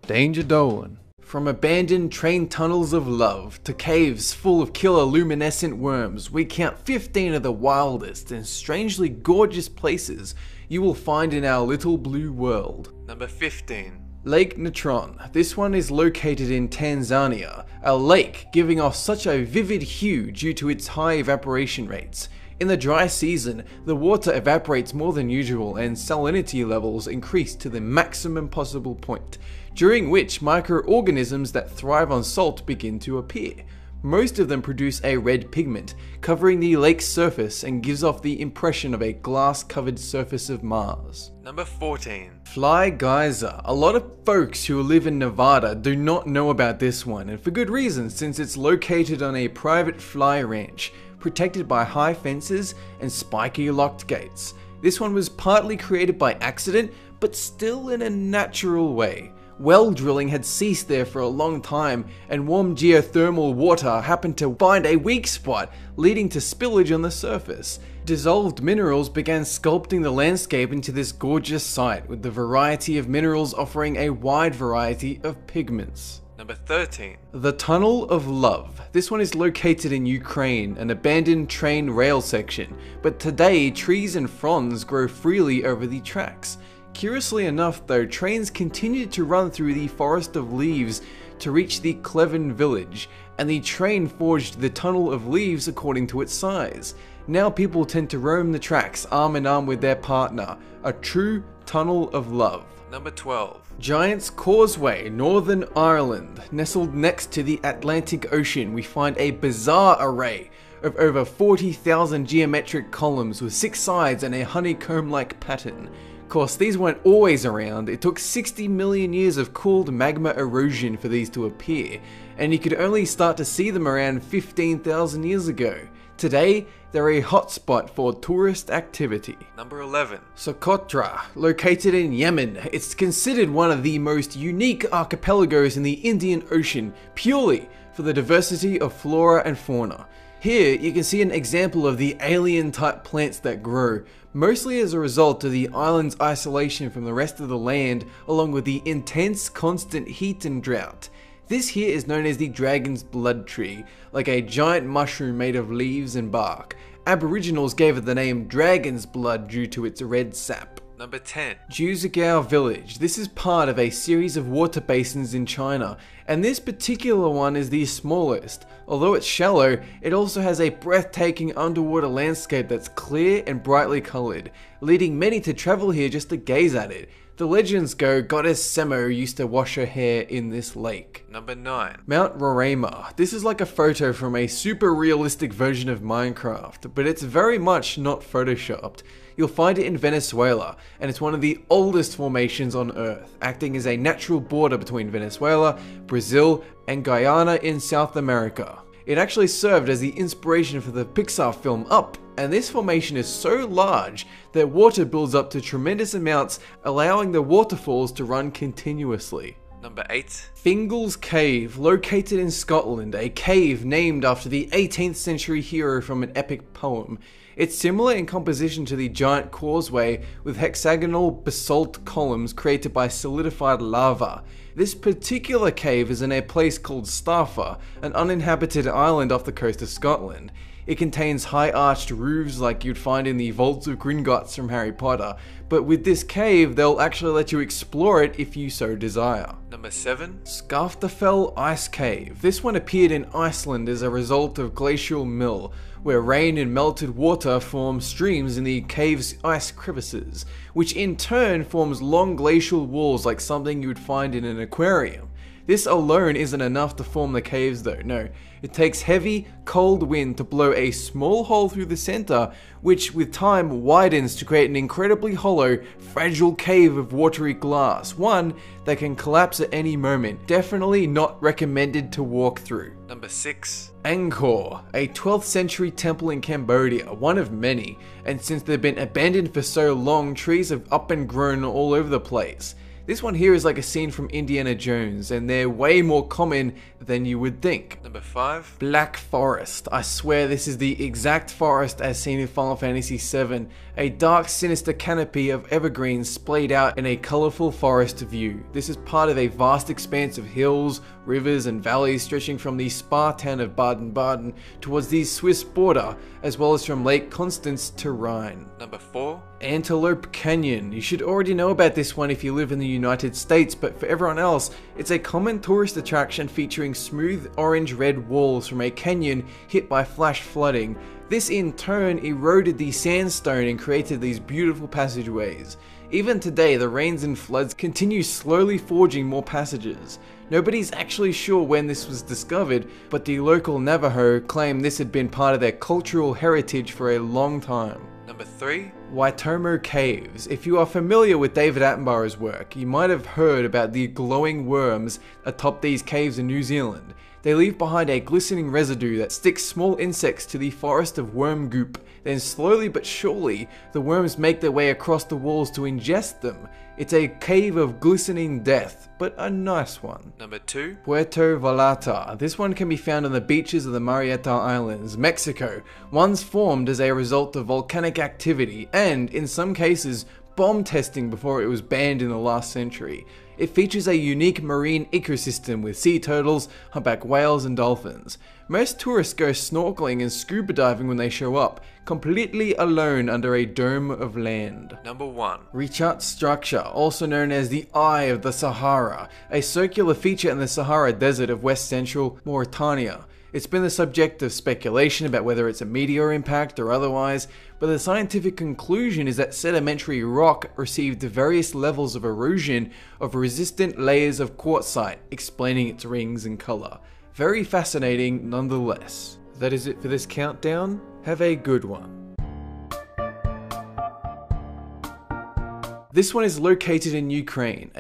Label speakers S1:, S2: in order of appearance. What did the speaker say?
S1: Danger Dolan. From abandoned train tunnels of love to caves full of killer luminescent worms, we count 15 of the wildest and strangely gorgeous places you will find in our little blue world.
S2: Number 15.
S1: Lake Natron. This one is located in Tanzania, a lake giving off such a vivid hue due to its high evaporation rates. In the dry season, the water evaporates more than usual and salinity levels increase to the maximum possible point, during which microorganisms that thrive on salt begin to appear. Most of them produce a red pigment, covering the lake's surface and gives off the impression of a glass-covered surface of Mars.
S2: Number 14.
S1: Fly Geyser. A lot of folks who live in Nevada do not know about this one, and for good reason, since it's located on a private fly ranch, protected by high fences and spiky locked gates. This one was partly created by accident, but still in a natural way. Well drilling had ceased there for a long time, and warm geothermal water happened to find a weak spot, leading to spillage on the surface. Dissolved minerals began sculpting the landscape into this gorgeous site, with the variety of minerals offering a wide variety of pigments.
S2: Number 13.
S1: The Tunnel of Love. This one is located in Ukraine, an abandoned train rail section, but today trees and fronds grow freely over the tracks. Curiously enough though, trains continued to run through the forest of leaves to reach the Cleven village, and the train forged the Tunnel of Leaves according to its size. Now people tend to roam the tracks arm in arm with their partner, a true tunnel of love.
S2: Number 12.
S1: Giant's Causeway, Northern Ireland. Nestled next to the Atlantic Ocean, we find a bizarre array of over 40,000 geometric columns with 6 sides and a honeycomb-like pattern. Of course, these weren't always around. It took 60 million years of cooled magma erosion for these to appear, and you could only start to see them around 15,000 years ago. Today, they're a hotspot for tourist activity.
S2: Number 11.
S1: Socotra, located in Yemen. It's considered one of the most unique archipelagos in the Indian Ocean, purely for the diversity of flora and fauna. Here, you can see an example of the alien-type plants that grow, mostly as a result of the island's isolation from the rest of the land, along with the intense, constant heat and drought. This here is known as the dragon's blood tree, like a giant mushroom made of leaves and bark. Aboriginals gave it the name dragon's blood due to its red sap.
S2: Number 10.
S1: Juzigao Village. This is part of a series of water basins in China, and this particular one is the smallest. Although it's shallow, it also has a breathtaking underwater landscape that's clear and brightly colored, leading many to travel here just to gaze at it. The legends go Goddess Semo used to wash her hair in this lake.
S2: Number 9.
S1: Mount Roraima. This is like a photo from a super realistic version of Minecraft, but it's very much not photoshopped. You'll find it in Venezuela, and it's one of the oldest formations on Earth, acting as a natural border between Venezuela, Brazil, and Guyana in South America. It actually served as the inspiration for the Pixar film Up, and this formation is so large that water builds up to tremendous amounts, allowing the waterfalls to run continuously.
S2: Number 8.
S1: Fingal's Cave, located in Scotland, a cave named after the 18th century hero from an epic poem. It's similar in composition to the Giant Causeway, with hexagonal basalt columns created by solidified lava. This particular cave is in a place called Staffa, an uninhabited island off the coast of Scotland. It contains high arched roofs like you'd find in the vaults of Gringotts from Harry Potter, but with this cave they'll actually let you explore it if you so desire.
S2: Number 7.
S1: Skaftafell Ice Cave. This one appeared in Iceland as a result of glacial mill, where rain and melted water form streams in the cave's ice crevices, which in turn forms long glacial walls like something you would find in an aquarium. This alone isn't enough to form the caves though, no. It takes heavy, cold wind to blow a small hole through the center, which with time widens to create an incredibly hollow, fragile cave of watery glass, one that can collapse at any moment. Definitely not recommended to walk through.
S2: Number 6.
S1: Angkor, a 12th century temple in Cambodia, one of many, and since they've been abandoned for so long, trees have up and grown all over the place. This one here is like a scene from Indiana Jones, and they're way more common than you would think.
S2: Number 5.
S1: Black Forest. I swear this is the exact forest as seen in Final Fantasy VII. A dark, sinister canopy of evergreens splayed out in a colourful forest view. This is part of a vast expanse of hills, rivers and valleys stretching from the spa town of Baden-Baden towards the Swiss border, as well as from Lake Constance to Rhine.
S2: Number 4.
S1: Antelope Canyon. You should already know about this one if you live in the United States, but for everyone else, it's a common tourist attraction featuring smooth orange-red walls from a canyon hit by flash flooding. This in turn eroded the sandstone and created these beautiful passageways. Even today, the rains and floods continue slowly forging more passages. Nobody's actually sure when this was discovered, but the local Navajo claim this had been part of their cultural heritage for a long time.
S2: Number 3.
S1: Waitomo Caves. If you are familiar with David Attenborough's work, you might have heard about the glowing worms atop these caves in New Zealand. They leave behind a glistening residue that sticks small insects to the forest of worm goop. Then slowly but surely, the worms make their way across the walls to ingest them. It's a cave of glistening death, but a nice one.
S2: Number 2.
S1: Puerto Vallarta. This one can be found on the beaches of the Marietta Islands, Mexico, once formed as a result of volcanic activity and, in some cases, bomb testing before it was banned in the last century. It features a unique marine ecosystem with sea turtles, humpback whales and dolphins. Most tourists go snorkeling and scuba diving when they show up, completely alone under a dome of land.
S2: Number 1.
S1: Richat structure, also known as the Eye of the Sahara, a circular feature in the Sahara Desert of west central Mauritania. It's been the subject of speculation about whether it's a meteor impact or otherwise, but the scientific conclusion is that sedimentary rock received various levels of erosion of resistant layers of quartzite, explaining its rings and color. Very fascinating nonetheless. That is it for this countdown. Have a good one. This one is located in Ukraine.